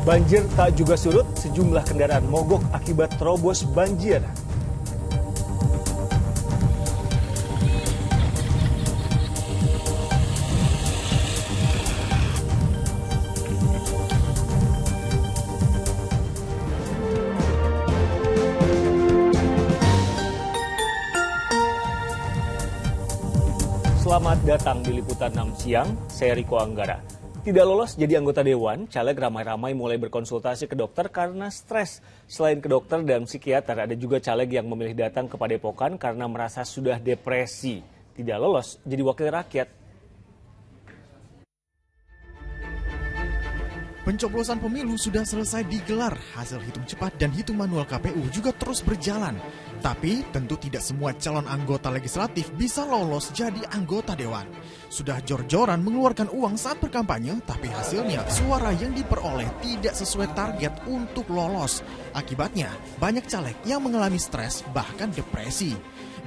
Banjir tak juga surut, sejumlah kendaraan mogok akibat terobos banjir. Selamat datang di Liputan 6 Siang, saya Riko Anggara. Tidak lolos jadi anggota Dewan, caleg ramai-ramai mulai berkonsultasi ke dokter karena stres. Selain ke dokter dan psikiater, ada juga caleg yang memilih datang ke Padepokan karena merasa sudah depresi. Tidak lolos jadi wakil rakyat. Pencoblosan pemilu sudah selesai digelar, hasil hitung cepat dan hitung manual KPU juga terus berjalan. Tapi tentu tidak semua calon anggota legislatif bisa lolos jadi anggota dewan. Sudah jor-joran mengeluarkan uang saat berkampanye, tapi hasilnya suara yang diperoleh tidak sesuai target untuk lolos. Akibatnya, banyak caleg yang mengalami stres bahkan depresi.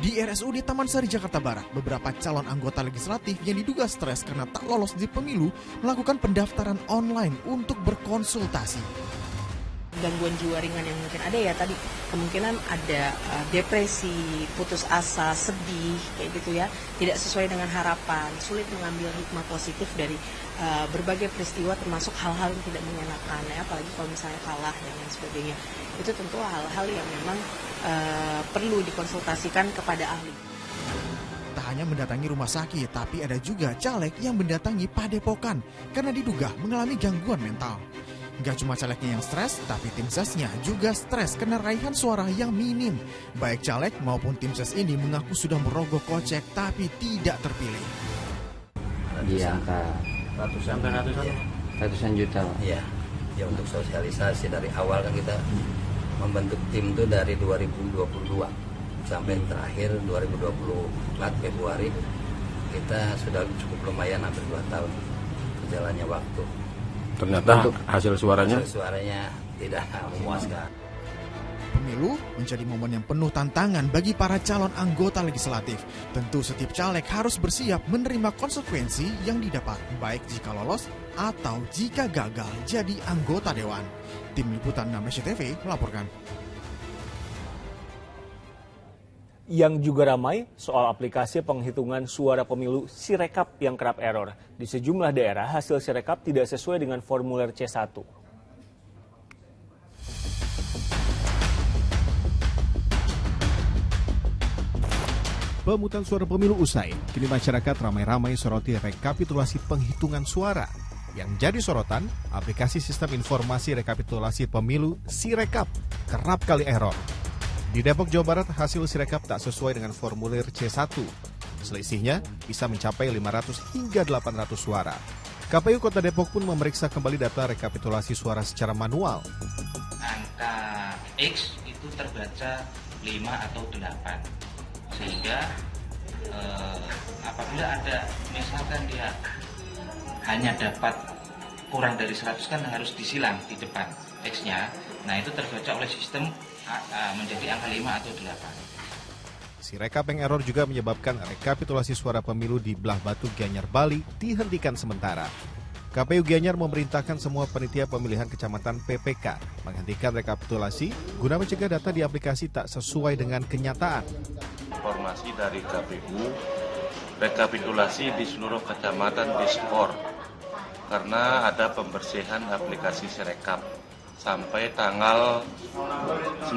Di RSUD Taman Sari, Jakarta Barat, beberapa calon anggota legislatif yang diduga stres karena tak lolos di pemilu melakukan pendaftaran online untuk berkonsultasi. Gangguan jiwa ringan yang mungkin ada ya tadi, kemungkinan ada depresi, putus asa, sedih, kayak gitu ya, tidak sesuai dengan harapan, sulit mengambil hikmah positif dari berbagai peristiwa termasuk hal-hal yang tidak mengenakan, ya, apalagi kalau misalnya kalah dan lain sebagainya. Itu tentu hal-hal yang memang perlu dikonsultasikan kepada ahli. Tak hanya mendatangi rumah sakit, tapi ada juga caleg yang mendatangi Padepokan karena diduga mengalami gangguan mental. Gak cuma calegnya yang stres, tapi tim sesnya juga stres karena raihan suara yang minim. Baik caleg maupun tim ses ini mengaku sudah merogoh kocek tapi tidak terpilih. Di angka ratusan juta. Iya, ya untuk sosialisasi dari awal kan kita membentuk tim itu dari 2022 sampai terakhir 2024 Februari kita sudah cukup lumayan hampir 2 tahun berjalannya waktu. Ternyata hasil suaranya tidak memuaskan. Pemilu menjadi momen yang penuh tantangan bagi para calon anggota legislatif. Tentu setiap caleg harus bersiap menerima konsekuensi yang didapat, baik jika lolos atau jika gagal jadi anggota dewan. Tim Liputan 6 SCTV melaporkan. Yang juga ramai soal aplikasi penghitungan suara pemilu Sirekap yang kerap error. Di sejumlah daerah hasil Sirekap tidak sesuai dengan formulir C1. Pemungutan suara pemilu usai, kini masyarakat ramai-ramai soroti rekapitulasi penghitungan suara. Yang jadi sorotan, aplikasi sistem informasi rekapitulasi pemilu Sirekap kerap kali error. Di Depok, Jawa Barat, hasil Sirekap tak sesuai dengan formulir C1. Selisihnya bisa mencapai 500 hingga 800 suara. KPU Kota Depok pun memeriksa kembali data rekapitulasi suara secara manual. Angka X itu terbaca 5 atau 8. Sehingga apabila ada misalkan dia hanya dapat kurang dari 100 kan harus disilang di depan X-nya. Nah itu terbaca oleh sistem menjadi angka 5 atau 8. Sirekap yang error juga menyebabkan rekapitulasi suara pemilu di Belah Batu, Gianyar, Bali dihentikan sementara. KPU Gianyar memerintahkan semua panitia pemilihan kecamatan PPK menghentikan rekapitulasi guna mencegah data di aplikasi tak sesuai dengan kenyataan. Informasi dari KPU, rekapitulasi di seluruh kecamatan diskor karena ada pembersihan aplikasi Sirekap sampai tanggal 19.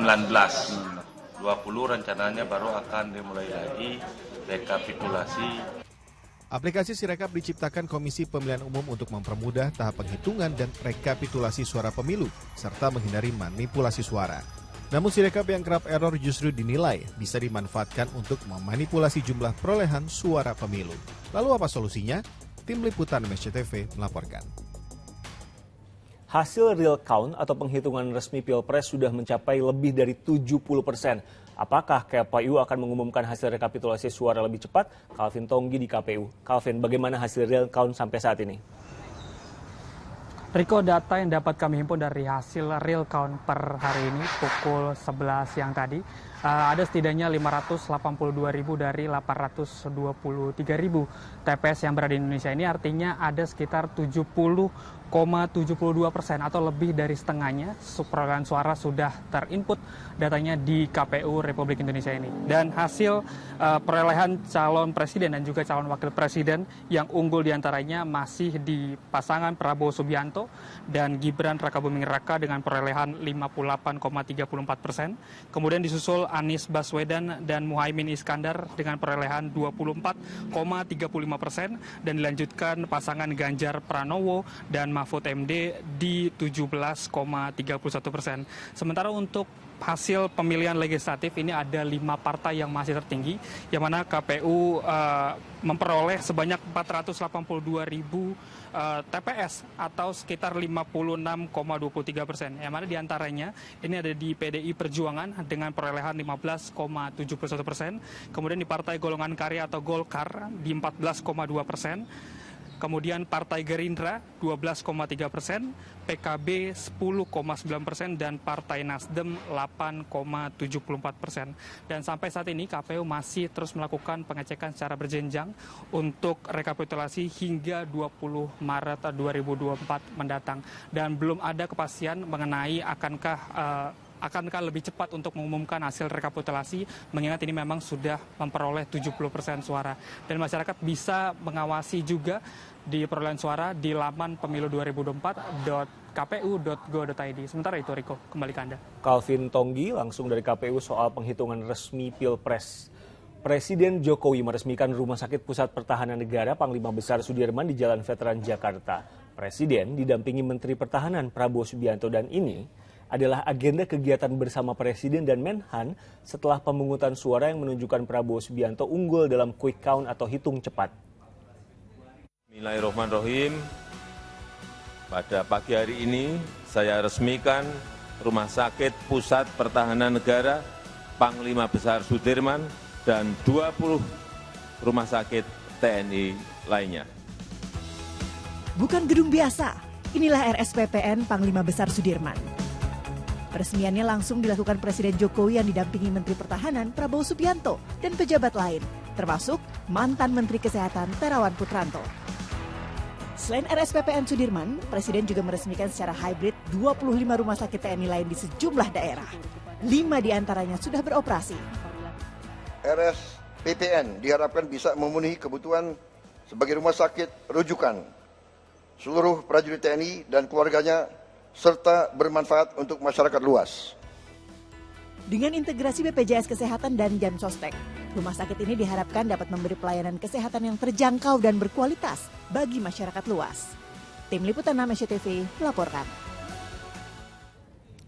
20 rencananya baru akan dimulai lagi rekapitulasi. Aplikasi Sirekap diciptakan Komisi Pemilihan Umum untuk mempermudah tahap penghitungan dan rekapitulasi suara pemilu, serta menghindari manipulasi suara. Namun Sirekap yang kerap error justru dinilai bisa dimanfaatkan untuk memanipulasi jumlah perolehan suara pemilu. Lalu apa solusinya? Tim Liputan SCTV melaporkan. Hasil real count atau penghitungan resmi Pilpres sudah mencapai lebih dari 70%. Apakah KPU akan mengumumkan hasil rekapitulasi suara lebih cepat? Calvin Tonggi di KPU. Calvin, bagaimana hasil real count sampai saat ini? Riko, data yang dapat kami himpun dari hasil real count per hari ini pukul 11 siang tadi ada setidaknya 582.000 dari 823.000 TPS yang berada di Indonesia. Ini artinya ada sekitar 70,72% atau lebih dari setengahnya perolehan suara sudah terinput datanya di KPU Republik Indonesia ini. Dan hasil perolehan calon presiden dan juga calon wakil presiden yang unggul diantaranya masih di pasangan Prabowo Subianto dan Gibran Rakabuming Raka dengan perolehan 58,34%. Kemudian disusul Anies Baswedan dan Muhaimin Iskandar dengan perolehan 24,35% dan dilanjutkan pasangan Ganjar Pranowo dan Mahfud MD di 17,31%. Sementara untuk hasil pemilihan legislatif ini ada 5 partai yang masih tertinggi, yang mana KPU memperoleh sebanyak 482.000 TPS atau sekitar 56,23%. Yang mana diantaranya ini ada di PDI Perjuangan dengan perolehan 15,71%, kemudian di Partai Golongan Karya atau Golkar di 14,2%. Kemudian Partai Gerindra 12,3%, PKB 10,9% dan Partai Nasdem 8,74%. Dan sampai saat ini KPU masih terus melakukan pengecekan secara berjenjang untuk rekapitulasi hingga 20 Maret 2024 mendatang. Dan belum ada kepastian mengenai akankah lebih cepat untuk mengumumkan hasil rekapitulasi, mengingat ini memang sudah memperoleh 70% suara. Dan masyarakat bisa mengawasi juga di perolehan suara di laman pemilu2024.kpu.go.id. Sementara itu, Riko, kembali ke Anda. Calvin Tonggi langsung dari KPU soal penghitungan resmi Pilpres. Presiden Jokowi meresmikan Rumah Sakit Pusat Pertahanan Negara Panglima Besar Sudirman di Jalan Veteran Jakarta. Presiden didampingi Menteri Pertahanan Prabowo Subianto dan ini adalah agenda kegiatan bersama Presiden dan Menhan setelah pemungutan suara yang menunjukkan Prabowo Subianto unggul dalam quick count atau hitung cepat. Bismillahirrahmanirrahim. Pada pagi hari ini saya resmikan Rumah Sakit Pusat Pertahanan Negara Panglima Besar Sudirman dan 20 rumah sakit TNI lainnya. Bukan gedung biasa, inilah RSPPN Panglima Besar Sudirman. Peresmiannya langsung dilakukan Presiden Jokowi yang didampingi Menteri Pertahanan Prabowo Subianto dan pejabat lain, termasuk mantan Menteri Kesehatan Terawan Putranto. Selain RSPPN Sudirman, Presiden juga meresmikan secara hybrid 25 rumah sakit TNI lain di sejumlah daerah. 5 diantaranya sudah beroperasi. RSPPN diharapkan bisa memenuhi kebutuhan sebagai rumah sakit rujukan seluruh prajurit TNI dan keluarganya, serta bermanfaat untuk masyarakat luas. Dengan integrasi BPJS Kesehatan dan Jamsostek, rumah sakit ini diharapkan dapat memberi pelayanan kesehatan yang terjangkau dan berkualitas bagi masyarakat luas. Tim Liputan 6 SCTV melaporkan.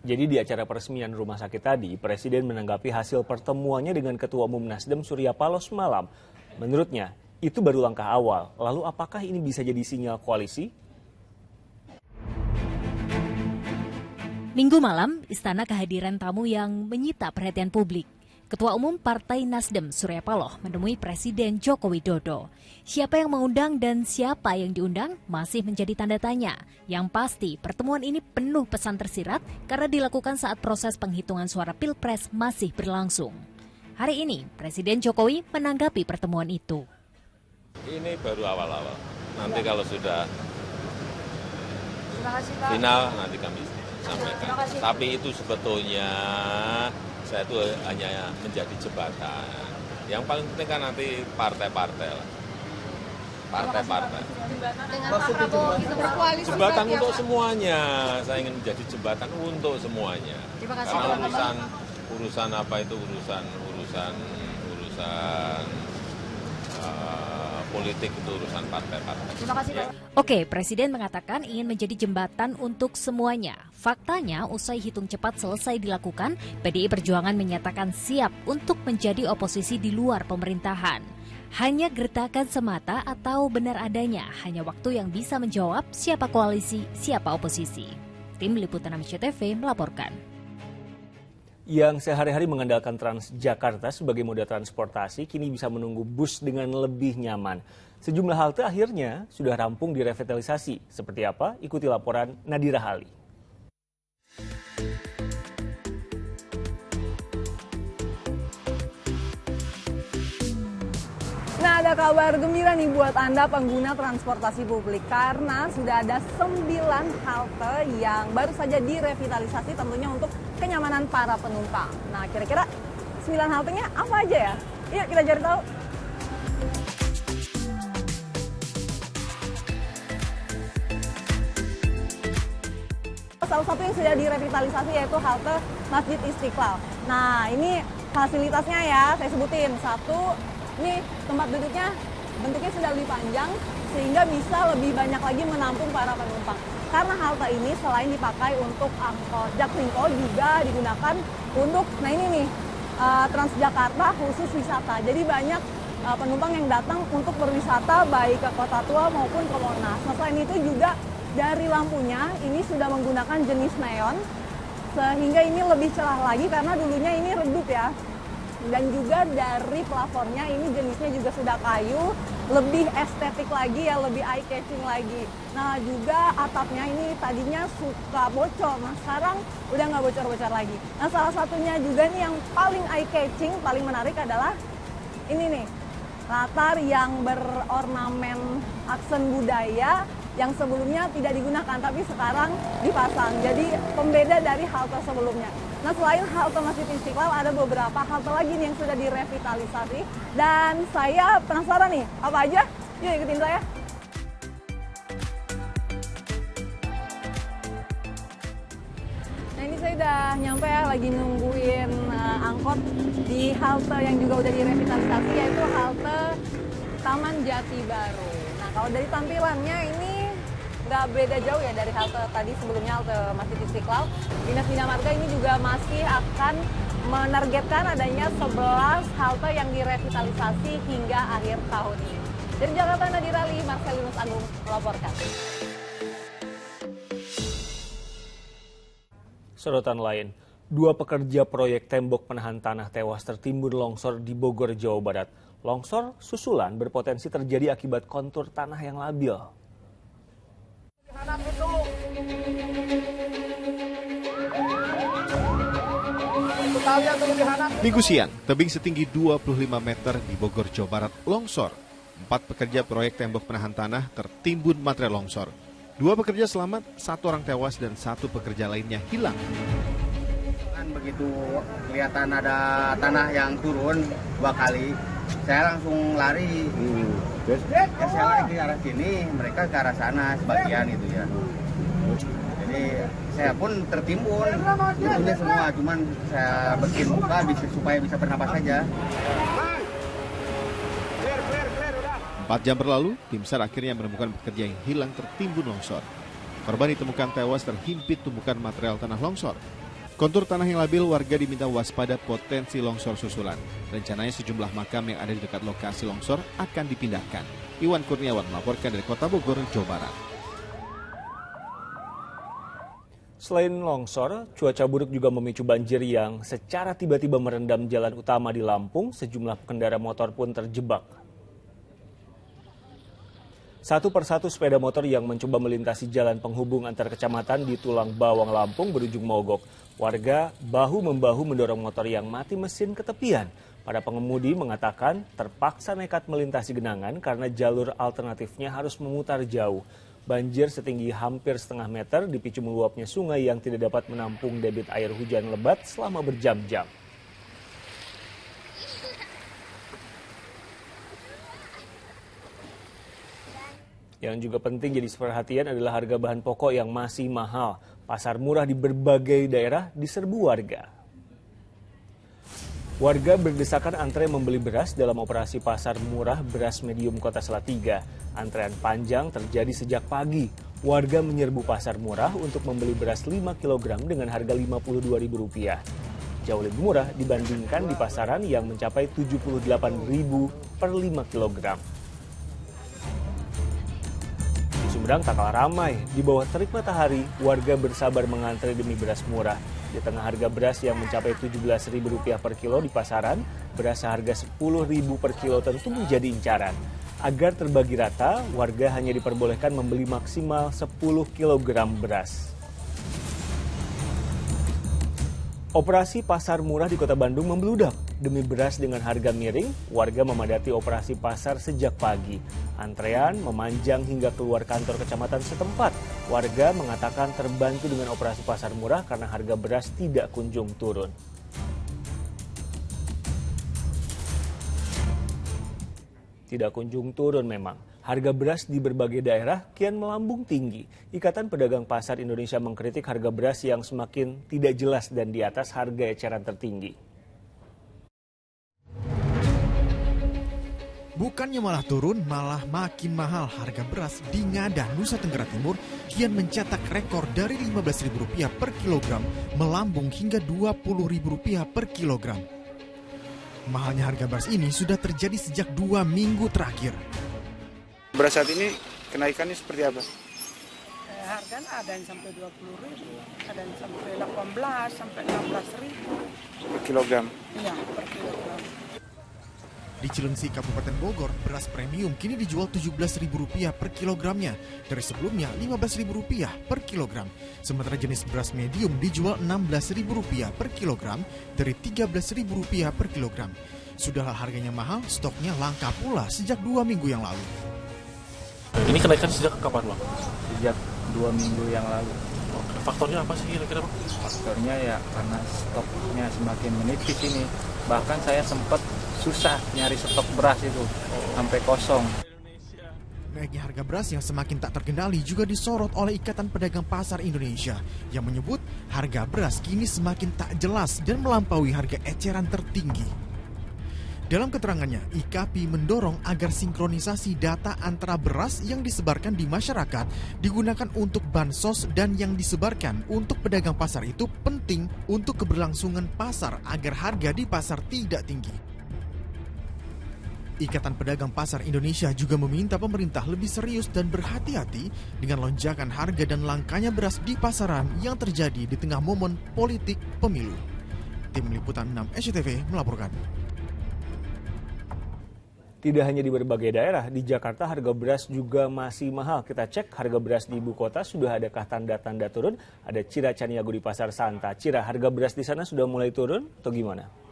Jadi di acara peresmian rumah sakit tadi, Presiden menanggapi hasil pertemuannya dengan Ketua Umum Nasdem Surya Paloh semalam. Menurutnya, itu baru langkah awal. Lalu apakah ini bisa jadi sinyal koalisi? Minggu malam, istana kehadiran tamu yang menyita perhatian publik. Ketua Umum Partai Nasdem Surya Paloh menemui Presiden Joko Widodo. Siapa yang mengundang dan siapa yang diundang masih menjadi tanda tanya. Yang pasti, pertemuan ini penuh pesan tersirat karena dilakukan saat proses penghitungan suara Pilpres masih berlangsung. Hari ini, Presiden Jokowi menanggapi pertemuan itu. Ini baru awal-awal. Nanti kalau sudah final, nanti kami sampaikan. Tapi itu sebetulnya saya itu hanya menjadi jembatan. Yang paling penting kan nanti partai-partai lah. Partai-partai. Jembatan untuk semuanya. Saya ingin menjadi jembatan untuk semuanya. Karena urusan apa itu urusan politik itu urusan partai-partai. Terima kasih, Pak. Oke, Presiden mengatakan ingin menjadi jembatan untuk semuanya. Faktanya, usai hitung cepat selesai dilakukan, PDI Perjuangan menyatakan siap untuk menjadi oposisi di luar pemerintahan. Hanya gertakan semata atau benar adanya, hanya waktu yang bisa menjawab siapa koalisi, siapa oposisi. Tim Liputan SCTV melaporkan. Yang sehari-hari mengandalkan Transjakarta sebagai moda transportasi kini bisa menunggu bus dengan lebih nyaman. Sejumlah halte akhirnya sudah rampung direvitalisasi. Seperti apa? Ikuti laporan Nadira Hali. ada kabar gembira nih buat Anda pengguna transportasi publik karena sudah ada 9 halte yang baru saja direvitalisasi tentunya untuk kenyamanan para penumpang. Nah, kira-kira 9 haltenya apa aja ya? Yuk kita cari tahu. Salah satu yang sudah direvitalisasi yaitu halte Masjid Istiqlal. Nah, ini fasilitasnya ya, saya sebutin. Satu, ini tempat duduknya bentuknya sudah lebih panjang sehingga bisa lebih banyak lagi menampung para penumpang. Karena halte ini selain dipakai untuk angkot Jaklingko juga digunakan untuk, nah ini nih, Transjakarta khusus wisata. Jadi banyak penumpang yang datang untuk berwisata baik ke Kota Tua maupun ke Monas. Nah, selain itu juga dari lampunya ini sudah menggunakan jenis neon sehingga ini lebih cerah lagi karena dulunya ini redup ya. Dan juga dari plafonnya ini jenisnya juga sudah kayu, lebih estetik lagi ya, lebih eye catching lagi. Nah juga atapnya ini tadinya suka bocor, nah sekarang udah nggak bocor-bocor lagi. Nah salah satunya juga nih yang paling eye catching, paling menarik adalah ini nih, latar yang berornamen aksen budaya yang sebelumnya tidak digunakan tapi sekarang dipasang. Jadi pembeda dari halte sebelumnya. Nah selain halte Masjid Istiqlal ada beberapa halte lagi nih yang sudah direvitalisasi dan saya penasaran nih apa aja? Yuk ikutin saya. Nah ini saya udah nyampe ya, lagi nungguin angkot di halte yang juga udah direvitalisasi yaitu halte Taman Jati Baru. Nah kalau dari tampilannya ini nggak beda jauh ya dari halte tadi sebelumnya, halte Masjid Istiqlal. Dinas Bina Marga ini juga masih akan menargetkan adanya 11 halte yang direvitalisasi hingga akhir tahun ini. Dari Jakarta, Nadira Ali, Marcelinus Agung melaporkan. Sorotan lain, 2 pekerja proyek tembok penahan tanah tewas tertimbun longsor di Bogor, Jawa Barat. Longsor susulan berpotensi terjadi akibat kontur tanah yang labil. Minggu siang, tebing setinggi 25 meter di Bogor, Jawa Barat longsor. 4 pekerja proyek tembok penahan tanah tertimbun material longsor. 2 pekerja selamat, 1 orang tewas dan 1 pekerja lainnya hilang. Kan begitu kelihatan ada tanah yang turun 2 kali, saya langsung lari. Ya saya lari ke arah sini, mereka ke arah sana sebagian itu ya. Jadi saya pun tertimbun, itunya semua, cuman saya bersihin muka supaya bisa bernapas saja. 4 jam berlalu, tim SAR akhirnya menemukan pekerja yang hilang tertimbun longsor. Korban ditemukan tewas terhimpit tumpukan material tanah longsor. Kontur tanah yang labil, warga diminta waspada potensi longsor susulan. Rencananya sejumlah makam yang ada di dekat lokasi longsor akan dipindahkan. Iwan Kurniawan melaporkan dari Kota Bogor, Jawa Barat. Selain longsor, cuaca buruk juga memicu banjir yang secara tiba-tiba merendam jalan utama di Lampung. Sejumlah pengendara motor pun terjebak. Satu persatu sepeda motor yang mencoba melintasi jalan penghubung antar kecamatan di Tulang Bawang, Lampung berujung mogok. Warga bahu-membahu mendorong motor yang mati mesin ke tepian. Para pengemudi mengatakan terpaksa nekat melintasi genangan karena jalur alternatifnya harus memutar jauh. Banjir setinggi hampir setengah meter dipicu meluapnya sungai yang tidak dapat menampung debit air hujan lebat selama berjam-jam. Yang juga penting jadi perhatian adalah harga bahan pokok yang masih mahal. Pasar murah di berbagai daerah diserbu warga. Warga berdesakan antre membeli beras dalam operasi pasar murah beras medium Kota Salatiga. Antrean panjang terjadi sejak pagi. Warga menyerbu pasar murah untuk membeli beras 5 kg dengan harga Rp52.000. Jauh lebih murah dibandingkan di pasaran yang mencapai Rp78.000 per 5 kg. Sumedang tak kalah ramai. Di bawah terik matahari, warga bersabar mengantre demi beras murah. Di tengah harga beras yang mencapai Rp17.000 per kilo di pasaran, beras seharga Rp10.000 per kilo tentu menjadi incaran. Agar terbagi rata, warga hanya diperbolehkan membeli maksimal 10 kg beras. Operasi pasar murah di Kota Bandung membludak. Demi beras dengan harga miring, warga memadati operasi pasar sejak pagi. Antrean memanjang hingga keluar kantor kecamatan setempat. Warga mengatakan terbantu dengan operasi pasar murah karena harga beras tidak kunjung turun. Tidak kunjung turun memang. Harga beras di berbagai daerah kian melambung tinggi. Ikatan Pedagang Pasar Indonesia mengkritik harga beras yang semakin tidak jelas dan di atas harga eceran tertinggi. Bukannya malah turun, malah makin mahal. Harga beras di Ngada, Nusa Tenggara Timur kian mencetak rekor dari Rp15.000 per kilogram melambung hingga Rp20.000 per kilogram. Mahalnya harga beras ini sudah terjadi sejak 2 minggu terakhir. Beras saat ini kenaikannya seperti apa? Harganya ada yang sampai 20.000, ada yang sampai 18, sampai 16.000. Per kilogram? Iya, per kilogram. Di Cilengsi, Kabupaten Bogor, beras premium kini dijual Rp17.000 per kilogramnya, dari sebelumnya Rp15.000 per kilogram. Sementara jenis beras medium dijual Rp16.000 per kilogram, dari Rp13.000 per kilogram. Sudah harganya mahal, stoknya langka pula sejak 2 minggu yang lalu. Ini kenaikan sejak kapan, Bang? Sejak 2 minggu yang lalu. Faktornya apa sih kira-kira, Bang? Faktornya ya karena stoknya semakin menipis ini. Bahkan saya sempat susah nyari stok beras itu, sampai kosong. Naiknya harga beras yang semakin tak terkendali juga disorot oleh Ikatan Pedagang Pasar Indonesia yang menyebut harga beras kini semakin tak jelas dan melampaui harga eceran tertinggi. Dalam keterangannya, IKAPI mendorong agar sinkronisasi data antara beras yang disebarkan di masyarakat digunakan untuk bansos dan yang disebarkan untuk pedagang pasar itu penting untuk keberlangsungan pasar agar harga di pasar tidak tinggi. Ikatan Pedagang Pasar Indonesia juga meminta pemerintah lebih serius dan berhati-hati dengan lonjakan harga dan langkanya beras di pasaran yang terjadi di tengah momen politik pemilu. Tim Liputan 6 SCTV melaporkan. Tidak hanya di berbagai daerah, di Jakarta harga beras juga masih mahal. Kita cek harga beras di ibu kota, sudah adakah tanda-tanda turun? Ada Cira Caniago di Pasar Santa. Cira, harga beras di sana sudah mulai turun atau gimana?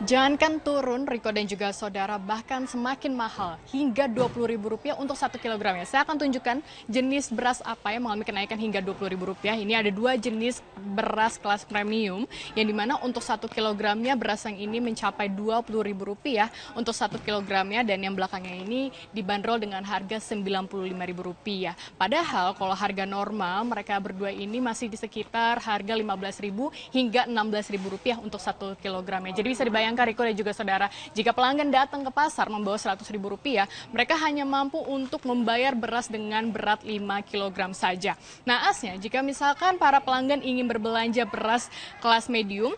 Jangankan turun, Riko dan juga saudara, bahkan semakin mahal hingga Rp20.000 untuk 1 kilogramnya. Saya akan tunjukkan jenis beras apa yang mengalami kenaikan hingga Rp20.000. Ini ada 2 jenis beras kelas premium, yang dimana untuk 1 kilogramnya beras yang ini mencapai Rp20.000 untuk 1 kilogramnya, dan yang belakangnya ini dibanderol dengan harga Rp95.000. Padahal kalau harga normal mereka berdua ini masih di sekitar harga Rp15.000 hingga Rp16.000 untuk 1 kilogramnya. Jadi bisa dibayangkan Riko dan juga saudara, jika pelanggan datang ke pasar membawa Rp100.000, mereka hanya mampu untuk membayar beras dengan berat 5 kg saja. Naasnya, jika misalkan para pelanggan ingin berbelanja beras kelas medium,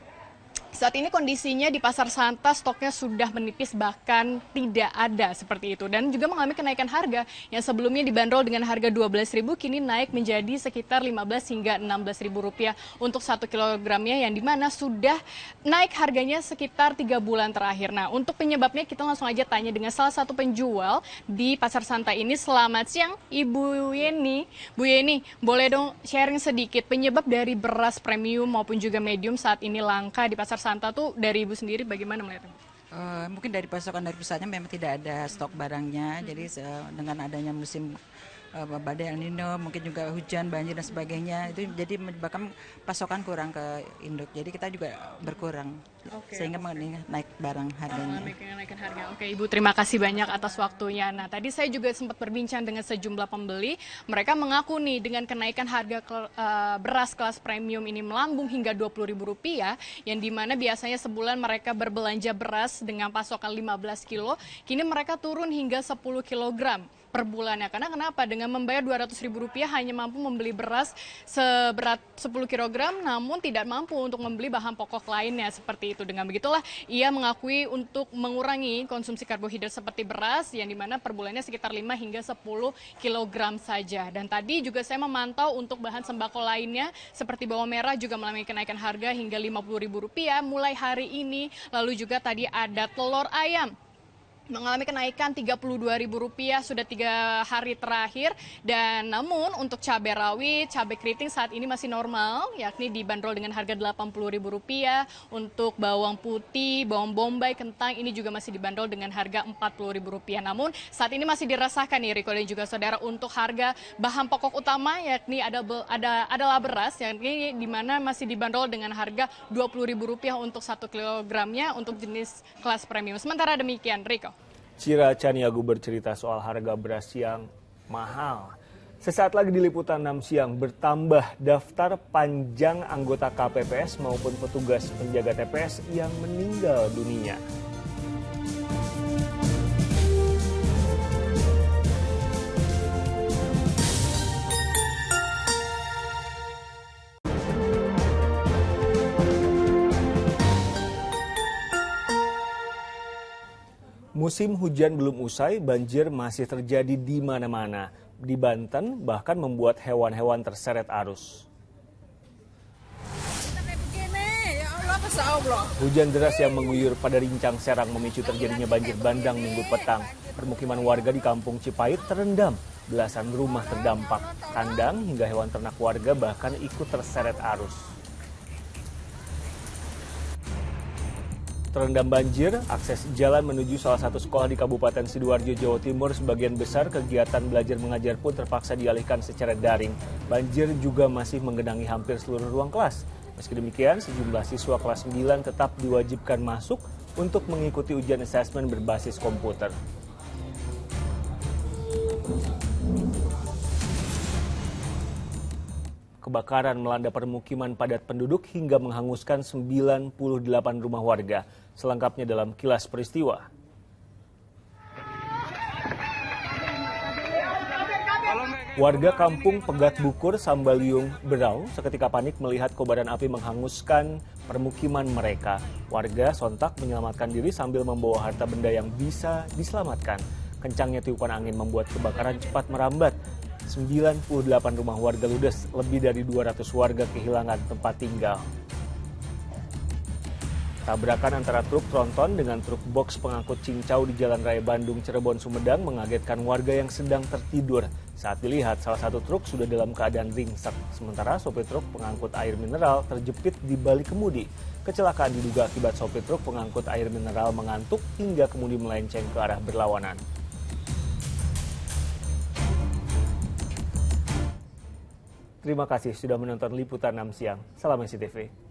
saat ini kondisinya di Pasar Santa stoknya sudah menipis, bahkan tidak ada seperti itu. Dan juga mengalami kenaikan harga yang sebelumnya dibanderol dengan harga Rp12.000 kini naik menjadi sekitar Rp15 hingga Rp16.000 untuk 1 kilogramnya, yang dimana sudah naik harganya sekitar 3 bulan terakhir. Nah, untuk penyebabnya kita langsung aja tanya dengan salah satu penjual di Pasar Santa ini. Selamat siang Ibu Yeni. Bu Yeni, boleh dong sharing sedikit penyebab dari beras premium maupun juga medium saat ini langka di Pasar Santa tuh, dari Ibu sendiri bagaimana melihatnya? Mungkin dari pasokan dari pusatnya memang tidak ada stok barangnya, jadi dengan adanya musim badai El Nino, mungkin juga hujan, banjir dan sebagainya, itu jadi menyebabkan pasokan kurang ke induk, jadi kita juga berkurang, sehingga naik barang harganya. Naikkan harga. Oke, Ibu, terima kasih banyak atas waktunya. Nah, tadi saya juga sempat berbincang dengan sejumlah pembeli, mereka mengaku nih dengan kenaikan harga beras kelas premium ini melambung hingga Rp20.000, yang dimana biasanya sebulan mereka berbelanja beras dengan pasokan 15 kilo, kini mereka turun hingga 10 kilogram per bulannya. Karena kenapa? Dengan membayar Rp200.000 hanya mampu membeli beras seberat 10 kg, namun tidak mampu untuk membeli bahan pokok lainnya seperti itu. Dengan begitulah ia mengakui untuk mengurangi konsumsi karbohidrat seperti beras, yang dimana per bulannya sekitar 5 hingga 10 kg saja. Dan tadi juga saya memantau untuk bahan sembako lainnya seperti bawang merah juga mengalami kenaikan harga hingga Rp50.000 mulai hari ini. Lalu juga tadi ada telur ayam mengalami kenaikan Rp32.000 sudah 3 hari terakhir, dan namun untuk cabai rawit, cabai keriting saat ini masih normal, yakni dibanderol dengan harga Rp80.000. Untuk bawang putih, bawang bombay, kentang ini juga masih dibanderol dengan harga Rp40.000. Namun saat ini masih dirasakan nih Riko dan juga saudara untuk harga bahan pokok utama, yakni adalah beras, yakni di mana masih dibanderol dengan harga Rp20.000 untuk 1 kilogramnya untuk jenis kelas premium. Sementara demikian, Riko. Cira Caniago bercerita soal harga beras yang mahal. Sesaat lagi di Liputan 6 Siang, bertambah daftar panjang anggota KPPS maupun petugas penjaga TPS yang meninggal dunia. Musim hujan belum usai, banjir masih terjadi di mana-mana. Di Banten bahkan membuat hewan-hewan terseret arus. Hujan deras yang mengguyur pada Rincang Serang memicu terjadinya banjir bandang Minggu petang. Permukiman warga di Kampung Cipait terendam, belasan rumah terdampak. Kandang hingga hewan ternak warga bahkan ikut terseret arus. Terendam banjir, akses jalan menuju salah satu sekolah di Kabupaten Sidoarjo, Jawa Timur, sebagian besar kegiatan belajar mengajar pun terpaksa dialihkan secara daring. Banjir juga masih menggenangi hampir seluruh ruang kelas. Meski demikian, sejumlah siswa kelas 9 tetap diwajibkan masuk untuk mengikuti ujian asesmen berbasis komputer. Kebakaran melanda permukiman padat penduduk hingga menghanguskan 98 rumah warga. Selengkapnya dalam kilas peristiwa. Warga kampung Pegat Bukur, Sambaliung, Berau seketika panik melihat kobaran api menghanguskan permukiman mereka. Warga sontak menyelamatkan diri sambil membawa harta benda yang bisa diselamatkan. Kencangnya tiupan angin membuat kebakaran cepat merambat. 98 rumah warga ludes, lebih dari 200 warga kehilangan tempat tinggal. Tabrakan antara truk tronton dengan truk box pengangkut cincau di Jalan Raya Bandung, Cirebon, Sumedang mengagetkan warga yang sedang tertidur. Saat dilihat, salah satu truk sudah dalam keadaan ringsek, sementara sopir truk pengangkut air mineral terjepit di balik kemudi. Kecelakaan diduga akibat sopir truk pengangkut air mineral mengantuk hingga kemudi melenceng ke arah berlawanan. Terima kasih sudah menonton Liputan 6 Siang. Salam SCTV.